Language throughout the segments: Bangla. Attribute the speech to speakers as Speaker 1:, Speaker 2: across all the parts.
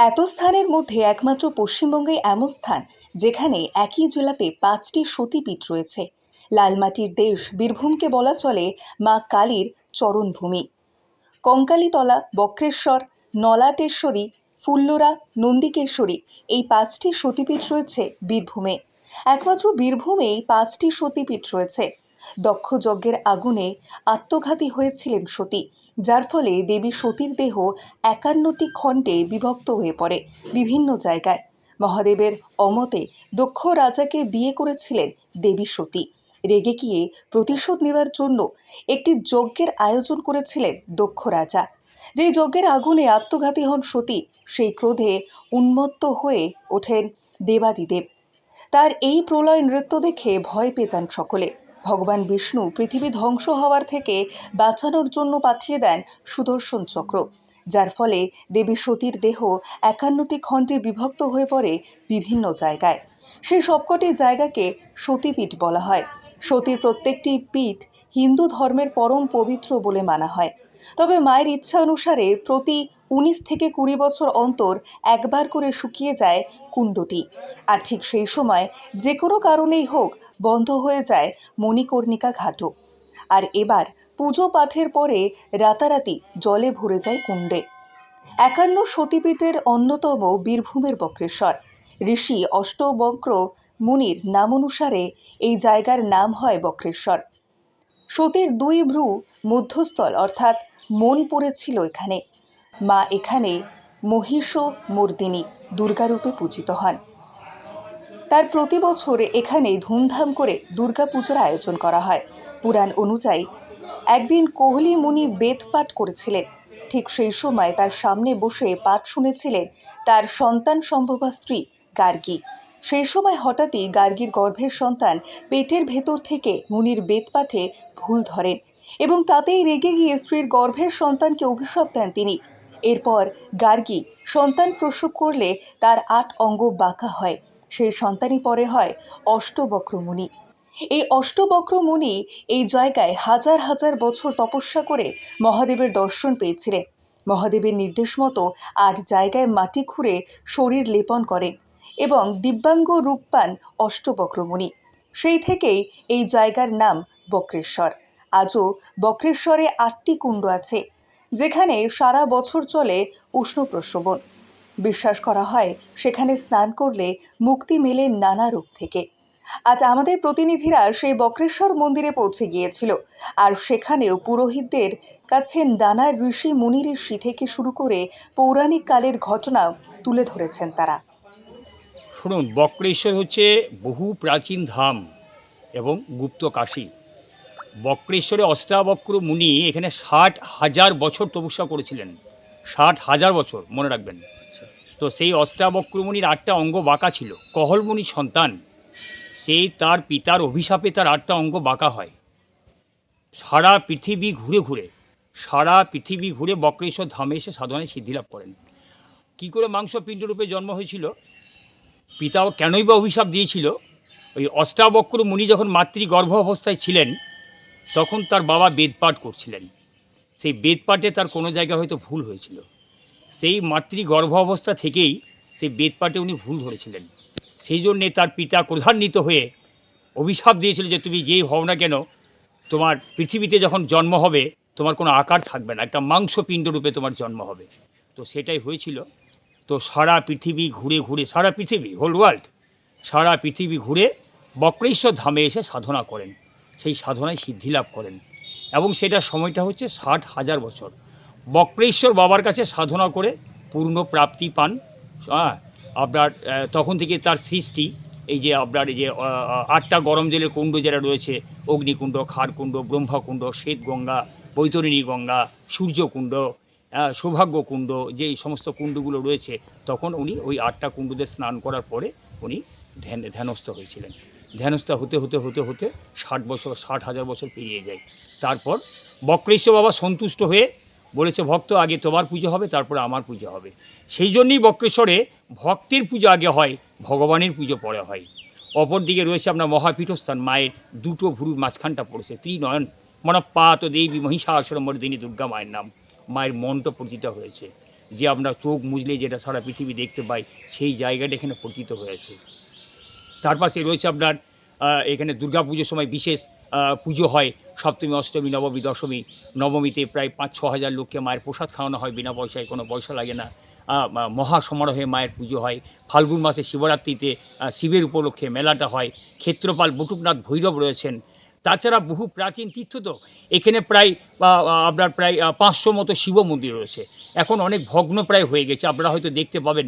Speaker 1: এত স্থানের মধ্যে একমাত্র পশ্চিমবঙ্গে এমন স্থান যেখানে একই জেলাতে ৫টি সতীপীঠ রয়েছে। লালমাটির দেশ বীরভূমকে বলা চলে মা কালীর চরণভূমি। কঙ্কালীতলা, বক্রেশ্বর, নলাটেশ্বরী, ফুল্লরা, নন্দিকেশ্বরী এই ৫টি সতীপীঠ রয়েছে বীরভূমে। একমাত্র বীরভূমেই ৫টি সতীপীঠ রয়েছে। দক্ষ যজ্ঞের আগুনে আত্মঘাতী হয়েছিলেন সতী, যার ফলে দেবী সতীর দেহ ৫১টি খণ্ডে বিভক্ত হয়ে পড়ে বিভিন্ন জায়গায়। মহাদেবের অমতে দক্ষ রাজাকে বিয়ে করেছিলেন দেবী সতী। রেগে গিয়ে প্রতিশোধ নেওয়ার জন্য একটি যজ্ঞের আয়োজন করেছিলেন দক্ষ রাজা। যেই যজ্ঞের আগুনে আত্মঘাতী হন সতী, সেই ক্রোধে উন্মত্ত হয়ে ওঠেন দেবাদিদেব। তার এই প্রলয় নৃত্য দেখে ভয় পেয়ে যান সকলে। ভগবান বিষ্ণু পৃথিবী ধ্বংস হওয়ার থেকে বাঁচানোর জন্য পাঠিয়ে দেন সুদর্শন চক্র, যার ফলে দেবী সতীর দেহ ৫১টি খণ্ডে বিভক্ত হয়ে পড়ে বিভিন্ন জায়গায়। সেই সবকটি জায়গাকে সতীপীঠ বলা হয়। সতীর প্রত্যেকটি পীঠ হিন্দু ধর্মের পরম পবিত্র বলে মানা হয়। তবে মায়ের ইচ্ছা অনুসারে প্রতি ১৯ থেকে ২০ বছর অন্তর একবার করে শুকিয়ে যায় কুণ্ডটি। আর ঠিক সেই সময় যে কোনো কারণেই হোক বন্ধ হয়ে যায় মণিকর্ণিকা ঘাটও। আর এবার পুজো পাঠের পরে রাতারাতি জলে ভরে যায় কুণ্ডে। ৫১ সতীপীঠের অন্যতম বীরভূমের বক্রেশ্বর। ঋষি অষ্টবক্র মুনির নামানুসারে এই জায়গার নাম হয় বক্রেশ্বর। সতীর ২ ভ্রু মধ্যস্থল অর্থাৎ মন পড়েছিল এখানে। মা এখানে মহিষমর্দিনী দুর্গারূপে পূজিত হন। তার প্রতি বছর এখানে ধুমধাম করে দুর্গাপুজোর আয়োজন করা হয়। পুরাণ অনুযায়ী একদিন কোহলি মুনি বেদ পাঠ করেছিলেন। ঠিক সেই সময় তার সামনে বসে পাঠ শুনেছিলেন তার সন্তান সম্ভবা স্ত্রী গার্গী। সেই সময় হঠাৎই গার্গীর গর্ভের সন্তান পেটের ভেতর থেকে মুনির বেদ পাঠে ভুল ধরেন এবং তাতেই রেগে গিয়ে স্ত্রীর গর্ভের সন্তানকে অভিশাপ দেন তিনি। এরপর গার্গী সন্তান প্রসব করলে তার ৮ অঙ্গ বাঁকা হয়। সেই সন্তানই পরে হয় অষ্টবক্র মুনি। এই অষ্টবক্র মুনি এই জায়গায় হাজার হাজার বছর তপস্যা করে মহাদেবের দর্শন পেয়েছিলেন। মহাদেবের নির্দেশ মতো ৮ জায়গায় মাটি খুঁড়ে শরীর লেপন করেন এবং দিব্যাঙ্গ রূপ পান অষ্টবক্র মুনি। সেই থেকেই এই জায়গার নাম বক্রেশ্বর। আজও বক্রেশ্বরে ৮টি কুণ্ড আছে, যেখানে সারা বছর চলে উষ্ণ প্রস্রবণ। বিশ্বাস করা হয় সেখানে স্নান করলে মুক্তি মেলে নানা রোগ থেকে। আজ আমাদের প্রতিনিধিরা সেই বক্রেশ্বর মন্দিরে পৌঁছে গিয়েছিল, আর সেখানেও পুরোহিতদের কাছে নানা ঋষি মুনি ঋষি থেকে শুরু করে পৌরাণিক কালের ঘটনাও তুলে ধরেছেন তারা।
Speaker 2: শুনুন, বক্রেশ্বর হচ্ছে বহু প্রাচীন ধাম এবং গুপ্ত কাশী। বক্রেশ্বরে অষ্টাবক্র মুনি এখানে ৬০,০০০ বছর তপস্যা করেছিলেন। ৬০,০০০ বছর মনে রাখবেন। তো সেই অষ্টাবক্র মুনির ৮টা অঙ্গ বাঁকা ছিল। কহল মুনির সন্তান, সেই তার পিতার অভিশাপে তার ৮টা অঙ্গ বাঁকা হয়। সারা পৃথিবী ঘুরে বক্রেশ্বর ধামে এসে সাধনায় সিদ্ধিলাভ করেন। কী করে মাংস পিণ্ডরূপে জন্ম হয়েছিল, পিতাও কেনই বা অভিশাপ দিয়েছিল? ওই অষ্টাবক্র মুনি যখন মাতৃগর্ভ অবস্থায় ছিলেন, তখন তার বাবা বেদপাঠ করছিলেন। সেই বেদপাঠে তার কোনো জায়গায় হয়তো ভুল হয়েছিল। সেই মাতৃগর্ভ অবস্থা থেকেই সেই বেদপাঠে উনি ভুল ধরেছিলেন। সেই জন্যে তার পিতা ক্রোধান্বিত হয়ে অভিশাপ দিয়েছিল যে তুমি যেই হও না কেন, তোমার পৃথিবীতে যখন জন্ম হবে তোমার কোনো আকার থাকবে না, একটা মাংসপিণ্ডরূপে তোমার জন্ম হবে। তো সেটাই হয়েছিল। তো সারা পৃথিবী ঘুরে বক্রেশ্বর ধামে এসে সাধনা করেন। সেই সাধনায় সিদ্ধিলাভ করেন এবং সেটার সময়টা হচ্ছে ৬০,০০০ বছর। বক্রেশ্বর বাবার কাছে সাধনা করে পূর্ণ প্রাপ্তি পান। আপনার তখন থেকে তার সৃষ্টি, এই যে আপনার এই যে ৮টা গরম জলের কুণ্ড যারা রয়েছে, অগ্নিকুণ্ড, ক্ষারকুণ্ড, ব্রহ্মকুণ্ড, শ্বেতগঙ্গা, বৈতরণী গঙ্গা, সূর্যকুণ্ড, সৌভাগ্যকুণ্ড, যেই সমস্ত কুণ্ডগুলো রয়েছে, তখন উনি ওই ৮টা কুণ্ডতে স্নান করার পরে উনি ধ্যানস্থ হয়েছিলেন। ধ্যানস্থ হতে ৬০,০০০ বছর পেরিয়ে যায়। তারপর বক্রেশ্বর বাবা সন্তুষ্ট হয়ে বলেছে, ভক্ত আগে তোমার পুজো হবে, তারপরে আমার পুজো হবে। সেই জন্যই বক্রেশ্বরে ভক্তের পুজো আগে হয়, ভগবানের পুজো পরে হয়। অপর দিকে রয়েছে আপনার মহাপীঠস্থান, মায়ের 2টো ভ্রুর মাঝখানটা পড়েছে ত্রিনয়ন মনপ্পাত দেবী মহিষাসুরমর্দিনী দুর্গা মায়ের নাম। মায়ের মন্ত্র পূজিত হয়েছে। যে আমরা চোখ মুজলে যেটা সারা পৃথিবী দেখতে পাই, সেই জায়গাটা এখানে পতিত হয়েছে। তার পাশে রয়েছে আপনার এখানে দুর্গাপুজোর সময় বিশেষ পুজো হয়। সপ্তমী, অষ্টমী, নবমী, দশমী। নবমীতে প্রায় ৫-৬ হাজার লোককে মায়ের প্রসাদ খাওয়ানো হয় বিনা পয়সায়, কোনো পয়সা লাগে না। মহা সমারোহে মায়ের পুজো হয়। ফাল্গুন মাসে শিবরাত্রিতে শিবের উপলক্ষে মেলাটা হয়। ক্ষেত্রপাল বটুকনাথ ভৈরব রয়েছেন। তাছাড়া বহু প্রাচীন তীর্থ তো এখানে প্রায় আপনার প্রায় ৫০০ মতো শিব মন্দির রয়েছে। এখন অনেক ভগ্নপ্রায় হয়ে গেছে। আপনারা হয়তো দেখতে পাবেন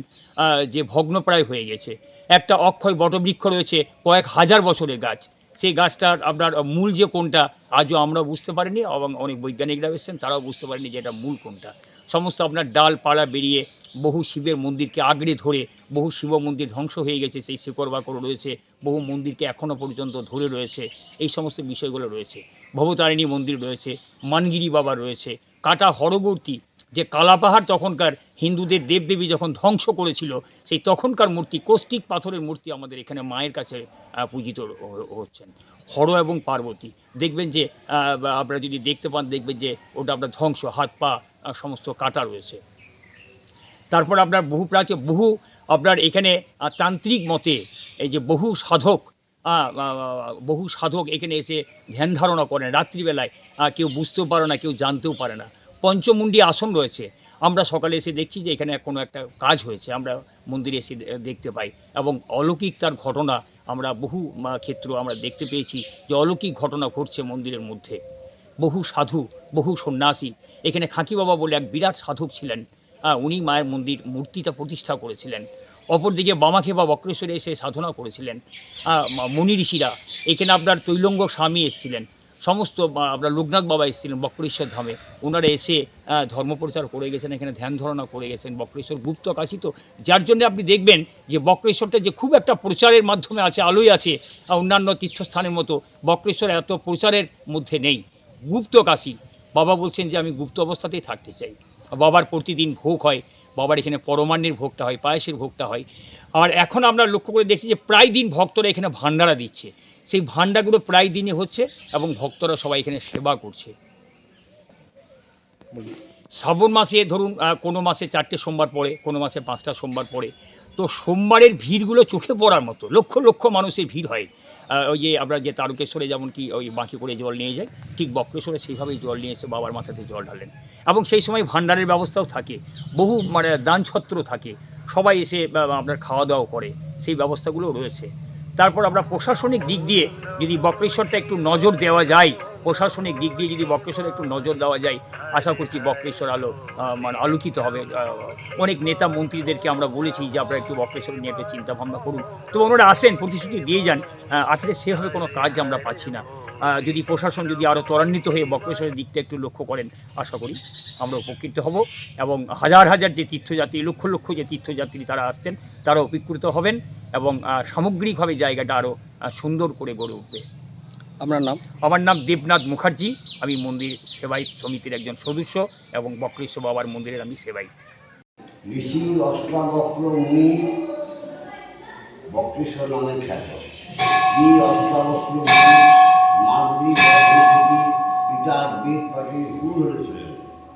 Speaker 2: যে ভগ্নপ্রায় হয়ে গেছে। একটা অক্ষয় বটবৃক্ষ রয়েছে, কয়েক হাজার বছরের গাছ। সেই গাছটার আপনার মূল যে কোনটা আজও আমরা বুঝতে পারিনি, এবং অনেক বৈজ্ঞানিকরাও এসেছেন, তারাও বুঝতে পারেনি যে এটা মূল কোনটা। সমস্ত আপনার ডালপালা বেরিয়ে বহু শিবের মন্দিরকে আঁকড়ে ধরে বহু শিব মন্দির ধ্বংস হয়ে গেছে, সেই শিকড় বাকড় রয়েছে। বহু মন্দিরকে এখনও পর্যন্ত ধরে রয়েছে। এই সমস্ত বিষয়গুলো রয়েছে। ভবতারিণী মন্দির রয়েছে, মানগিরি বাবা রয়েছে, কাটা হরবর্তী যে কালাপাহাড় তখনকার হিন্দুদের দেবদেবী যখন ধ্বংস করেছিল, সেই তখনকার মূর্তি, কৌষ্টিক পাথরের মূর্তি আমাদের এখানে মায়ের কাছে পূজিত হচ্ছেন। হর এবং পার্বতী দেখবেন যে আপনারা যদি দেখতে পান, দেখবেন যে ওটা আপনার ধ্বংস, হাত পা সমস্ত কাটা রয়েছে। তারপর আপনার বহু আপনার এখানে তান্ত্রিক মতে এই যে বহু সাধক এখানে এসে ধ্যান ধারণা করেন রাত্রিবেলায়। কেউ বুঝতেও পারে না, কেউ জানতেও পারে না। পঞ্চমুণ্ডী আসন রয়েছে। আমরা সকালে এসে দেখছি যে এখানে কোনো একটা কাজ হয়েছে, আমরা মন্দিরে এসে দেখতে পাই, এবং অলৌকিক তার ঘটনা আমরা বহু ক্ষেত্র আমরা দেখতে পেয়েছি যে অলৌকিক ঘটনা ঘটছে মন্দিরের মধ্যে। বহু সাধু, বহু সন্ন্যাসী এখানে খাঁকি বাবা বলে এক বিরাট সাধক ছিলেন। উনি মায়ের মূর্তিটা প্রতিষ্ঠা করেছিলেন। অপরদিকে বামাখে বা বক্রেশ্বরে এসে সাধনা করেছিলেন মুনি ঋষিরা। এখানে আপনার তৈলঙ্গ স্বামী এসেছিলেন। সমস্ত আপনার লোকনাথ বাবা এসেছিলেন বক্রেশ্বর ধামে। ওনারা এসে ধর্মপ্রচার করে গেছেন, এখানে ধ্যান ধারণা করে গেছেন। বক্রেশ্বর গুপ্ত কাশী তো, যার জন্য আপনি দেখবেন যে বক্রেশ্বরটা যে খুব একটা প্রচারের মাধ্যমে আছে, আলোয় আছে। অন্যান্য তীর্থস্থানের মতো বক্রেশ্বর এত প্রচারের মধ্যে নেই। গুপ্ত কাশী, বাবা বলছেন যে আমি গুপ্ত অবস্থাতেই থাকতে চাই। বাবার প্রতিদিন ভোগ হয়, বাবার এখানে পরমান্নের ভোগটা হয়, পায়েসের ভোগটা হয়। আর এখন আমরা লক্ষ্য করে দেখছি যে প্রায় দিন ভক্তরা এখানে ভান্ডারা দিচ্ছে। সেই ভান্ডাগুলো প্রায় দিনই হচ্ছে, এবং ভক্তরা সবাই এখানে সেবা করছে। শ্রাবণ মাসে ধরুন কোনো মাসে 4টে সোমবার পড়ে, কোনো মাসে 5টা সোমবার পড়ে। তো সোমবারের ভিড়গুলো চোখে পড়ার মতো, লক্ষ লক্ষ মানুষের ভিড় হয়। ওই যে আমরা যে তারকেশ্বরে যেমন কি ওই বাঁকি করে জল নিয়ে যাই, ঠিক বক্রেশ্বরে সেইভাবেই জল নিয়ে এসে বাবার মাথাতে জল ঢালেন। এবং সেই সময় ভান্ডারের ব্যবস্থাও থাকে, বহু দানছত্র থাকে, সবাই এসে আপনার খাওয়া দাওয়া করে, সেই ব্যবস্থাগুলো রয়েছে। তারপর আমরা প্রশাসনিক দিক দিয়ে যদি বক্রেশ্বরটা একটু নজর দেওয়া যায়, প্রশাসনিক দিক দিয়ে যদি বক্রেশ্বরে একটু নজর দেওয়া যায়, আশা করছি বক্রেশ্বর আলোকিত হবে। অনেক নেতা মন্ত্রীদেরকে আমরা বলেছি যে আপনারা একটু বক্রেশ্বর নিয়ে একটা চিন্তাভাবনা করুন, তো ওনারা আসেন, প্রতিশ্রুতি দিয়ে যান। আসলে সেভাবে কোনো কাজ আমরা পাচ্ছি না। যদি প্রশাসন যদি আরও ত্বরান্বিত হয়ে বক্রেশ্বরের দিকটা একটু লক্ষ্য করেন, আশা করি আমরা উপকৃত হব, এবং হাজার হাজার যে তীর্থযাত্রী, লক্ষ লক্ষ যে তীর্থযাত্রী তারা আসছেন, তারা উপকৃত হবেন, এবং সামগ্রিকভাবে জায়গাটা আরও সুন্দর করে গড়ে উঠবে।
Speaker 3: আপনার নাম?
Speaker 2: আমার নাম দেবনাথ মুখার্জি। আমি মন্দির সেবায়িত সমিতির একজন সদস্য, এবং বক্রেশ্বর বাবার মন্দিরের আমি সেবায়িত।
Speaker 4: ঋষি অষ্টাবক্র মুনি বক্রেশ্বর নামে খ্যাত। এই অষ্টাবক্র মুনি মাতৃ গর্ভে থেকে পিতার বেদ পাঠের গুরু ধরেছিলেন।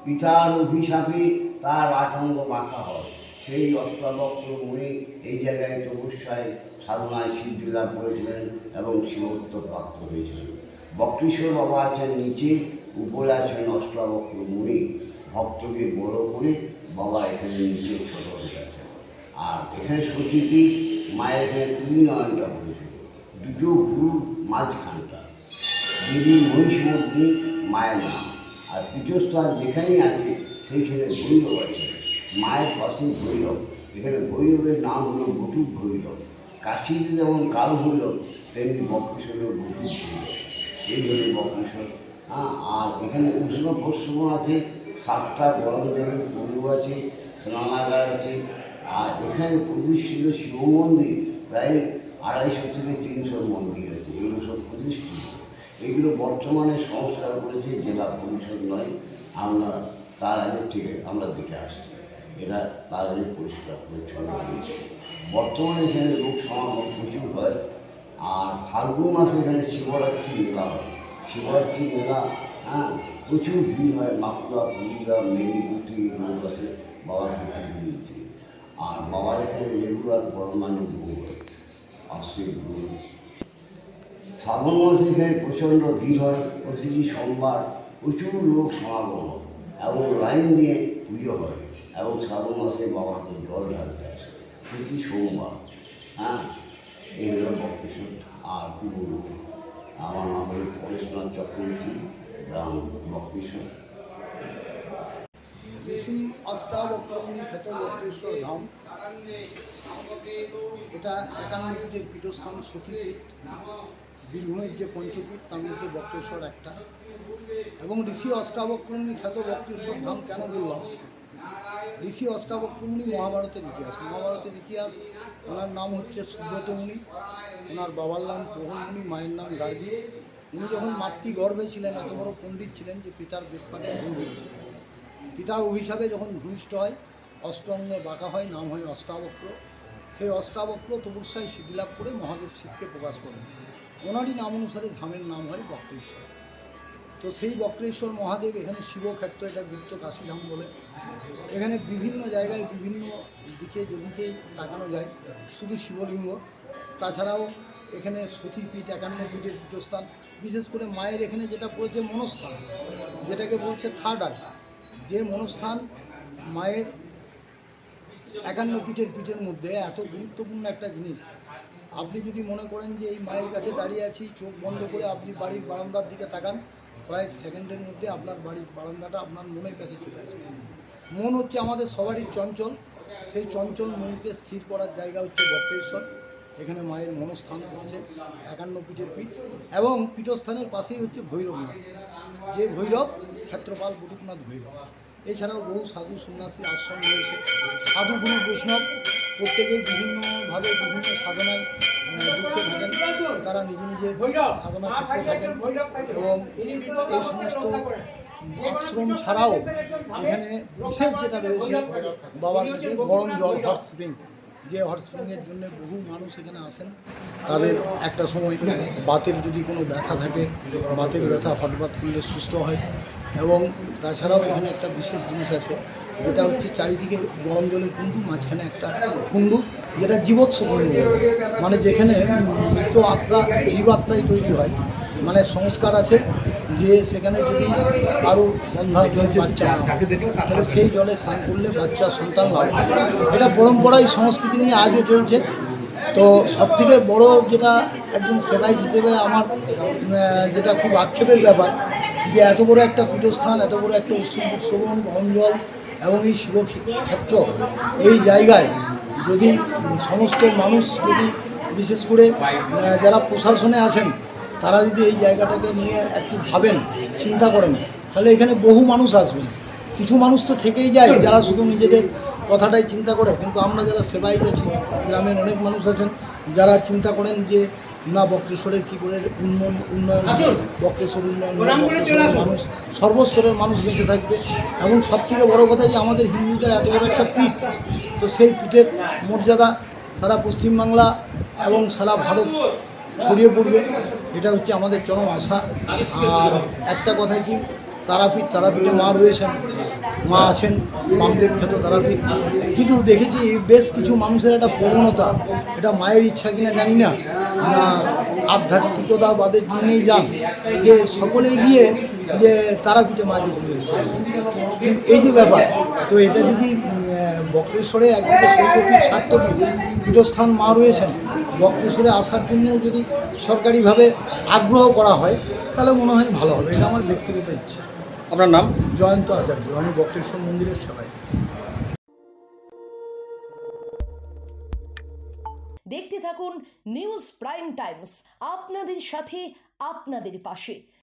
Speaker 4: পিতার অভিশাপে তার আতঙ্ক মাখা হয়। সেই অষ্টাবক্র মুনি এই জায়গায় তপস্যায় সাধনায় সিদ্ধি লাভ করেছিলেন এবং শিবত্ব প্রাপ্ত হয়েছিলেন। বক্রেশ্বর বাবা আছেন নিচে, উপরে আছেন অষ্টাবক্র মুনি। ভক্তকে বড় করে বাবা এখানে নিচে ছোট হয়ে গেছে। আর এখানে সতীপীঠ, মায়ের এখানে ত্রিনয়নটা পড়েছিল, দুটো গুরু মাঝখানটা। দেবী মহিষমর্দিনী মায়ের নাম। আর পীঠস্থান যেখানেই আছে সেইখানে ভৈরব আছে, মায়ের পাশে ভৈরব। এখানে ভৈরবের নাম হলো বটুক ভৈরব। কাশীতে যেমন কাল ভৈরব, তেমনি বক্রেশ্বরের বটুক ভৈরব। এই হলো বক্রেশ্বর। আর এখানে উষ্ণ প্রশ্রবণ আছে, 7টা গরম জলের কুণ্ড আছে, স্নানাগার আছে। আর এখানে প্রতিষ্ঠিত শিব মন্দির প্রায় 250 থেকে 300 মন্দির আছে। এগুলো সব প্রতিষ্ঠিত। এগুলো বর্তমানে সংস্কার করেছে জেলা পরিষদ নয়, আমরা তার আগের থেকে আমরা দেখে আসছি। এরা তার আগে পরিষ্কার পরিচ্ছন্ন হয়েছে। বর্তমানে এখানে লোক সমাগম প্রচুর হয়। আর ফাল্গুন মাসে এখানে শিবরাত্রি মেলা হয়। শিবরাত্রি মেলা প্রচুর ভিড় হয়। মাকুড়া, পুরুলিয়া, মেদিনীপুর থেকে লোক আসে বাবাকে পুজো দিয়েছে। আর বাবার এখানে রেগুলার পরমাণু ভোগ আসছে। শ্রাবণ মাসে এখানে প্রচণ্ড ভিড় হয়, প্রতিটি সোমবার প্রচুর লোক সমাগম হয় এবং লাইন দিয়ে পুজো হয় এবং শ্রাবণ মাসে বাবাকে জল ঢালতে আসে প্রতি সোমবার। হ্যাঁ, এই হলো বক্রেশ্বর। আর কী বলব, আমার নাম হলো পরেশনাথ চক্রবর্তী, গ্রাম বক্রেশ্বর।
Speaker 3: ঋষি অষ্টাবক্রমণী খ্যাত বক্রেশ্বর ধাম, এটা 51 পীঠের পীঠস্থান, সতীপীঠ। বীরভূমের যে পঞ্চপীঠ তার মধ্যে বক্রেশ্বর একটা। এবং ঋষি অষ্টাবক্রমণী খ্যাত বক্রেশ্বর ধাম কেন বললাম, ঋষি অষ্টাবক্রমণী মহাভারতের ইতিহাস। মহাভারতের ইতিহাস, ওনার নাম হচ্ছে সুব্রত মুনি, ওনার বাবার নাম প্রহল মুনি, মায়ের নাম গার্গী। উনি যখন মাতৃগর্ভে ছিলেন এত বড় পণ্ডিত ছিলেন যে পিতার বেদপাঠে ভুল হয়েছিল। পিতার অভিশাপে যখন ভূমিষ্ঠ হয়, অষ্টঅঙ্গ বাঁকা হয়, নাম হয় অষ্টাবক্র। সেই অষ্টাবক্র তপস্যায় সিদ্ধিলাভ করে মহাদেব শিবকে প্রকাশ করেন। ওনারই নাম অনুসারে ধামের নাম হয় বক্রেশ্বর। তো সেই বক্রেশ্বর মহাদেব এখানে শিবক্ষেত্র, এটা গুপ্ত কাশীধাম বলে। এখানে বিভিন্ন জায়গায় বিভিন্ন দিকে যেদিকেই তাকানো যায় শুধু শিবলিঙ্গ। তাছাড়াও এখানে সতীপীঠ, 51 পীঠের পীঠস্থান। বিশেষ করে মায়ের এখানে যেটা পড়েছে মনস্থান, যেটাকে বলছে থার্ড আই, যে মনস্থান মায়ের 51 পীঠের মধ্যে এত গুরুত্বপূর্ণ একটা জিনিস। আপনি যদি মনে করেন যে এই মায়ের কাছে দাঁড়িয়ে আছি, চোখ বন্ধ করে আপনি বাড়ির বারান্দার দিকে তাকান, কয়েক সেকেন্ডের মধ্যে আপনার বাড়ির বারান্দাটা আপনার মনের কাছে চলে আসবে। মন হচ্ছে আমাদের সবারই চঞ্চল, সেই চঞ্চল মনকে স্থির করার জায়গা হচ্ছে বক্রেশ্বর। এখানে মায়ের মনস্থান হচ্ছে 51 পীঠের পীঠ। এবং পীঠস্থানের পাশেই হচ্ছে ভৈরবনাথ, যে ভৈরব ক্ষেত্রপাল বটুকনাথ ভৈরব। এছাড়াও বহু সাধু সন্ন্যাসী আশ্রম রয়েছে। সাধু গুরু বৈষ্ণব প্রত্যেকেই বিভিন্নভাবে বিভিন্ন সাধনায় যুক্ত থাকেন। তারা নিজে নিজে সাধনা করতে থাকেন। এবং এই সমস্ত আশ্রম ছাড়াও এখানে বিশেষ যেটা রয়েছে বাবার কাছে গরম জল হট স্প্রিং, যে হট স্প্রিংয়ের জন্য বহু মানুষ এখানে আসেন। তাদের একটা সময় বাতের যদি কোনো ব্যথা থাকে, বাতের ব্যথা হটবাত করলে সুস্থ হয়। এবং তাছাড়াও এখানে একটা বিশেষ জিনিস আছে, যেটা হচ্ছে চারিদিকে গরম জলের কুণ্ডু, মাঝখানে একটা কুণ্ডু, যেটা জীবৎস কুণ্ডু, মানে যেখানে মৃত আত্মা জীবাত্মাই তৈরি হয়। মানে সংস্কার আছে যে সেখানে যদি আরও বাচ্চা তাহলে সেই জলে স্নান করলে বাচ্চা সন্তান লাভ। এটা পরম্পরায় সংস্কৃতি নিয়ে আজও চলছে। তো সবথেকে বড় যেটা একজন সেবায়িত হিসেবে আমার যেটা খুব আক্ষেপের ব্যাপার, যে এত বড় একটা পীঠস্থান, এত বড় একটা উৎসবন অঞ্জল এবং এই শিবক্ষেত্র, এই জায়গায় যদি সমস্ত মানুষ যদি বিশেষ করে যারা প্রশাসনে আছেন তারা যদি এই জায়গাটাকে নিয়ে একটু ভাবেন, চিন্তা করেন, তাহলে এখানে বহু মানুষ আসবেন। কিছু মানুষ তো থেকেই যায় যারা শুধু নিজেদের কথাটাই চিন্তা করে, কিন্তু আমরা যারা সেবায়িত আছি, গ্রামের অনেক মানুষ আছেন যারা চিন্তা করেন যে না, বক্রেশ্বরের কী করে উন্নয়ন, বক্রেশ্বর উন্নয়ন, বক্রেশ্বরের মানুষ, সর্বস্তরের মানুষ বেঁচে থাকবে। এবং সবথেকে বড় কথা যে আমাদের হিন্দুদের এত বড় একটা পীঠ, তো সেই পীঠের মর্যাদা সারা পশ্চিমবাংলা এবং সারা ভারত ছড়িয়ে পড়বে, এটা হচ্ছে আমাদের চরম আশা। আর একটা কথা কি, তারাপীঠে মা রয়েছেন, মা আছেন, বামদেব খ্যাত তারাপীঠ। কিন্তু দেখেছি বেশ কিছু মানুষের একটা প্রবণতা, এটা মায়ের ইচ্ছা কিনা জানি না, না আধ্যাত্মিকতাবাদের জন্যই যান, যে সকলেই গিয়ে যে তারাপীঠে মাকে পুজো দিতে। কিন্তু এই যে ব্যাপার, তো এটা যদি বক্রেশ্বরে একদিকে শৈবপীঠ, শাক্তপীঠ, পীঠস্থান মা রয়েছেন, বক্রেশ্বরে আসার জন্য যদি সরকারিভাবে আগ্রহ করা হয় তাহলে মনে হয় ভালো হবে। এটা আমার ব্যক্তিগত ইচ্ছা।
Speaker 5: আপনার নাম?
Speaker 3: জয়ন্ত আচার্য, আমি বক্রেশ্বর মন্দিরের সেবায়।
Speaker 6: দেখতে থাকুন নিউজ প্রাইম টাইমস, আপনাদের সাথে আপনাদের পাশে।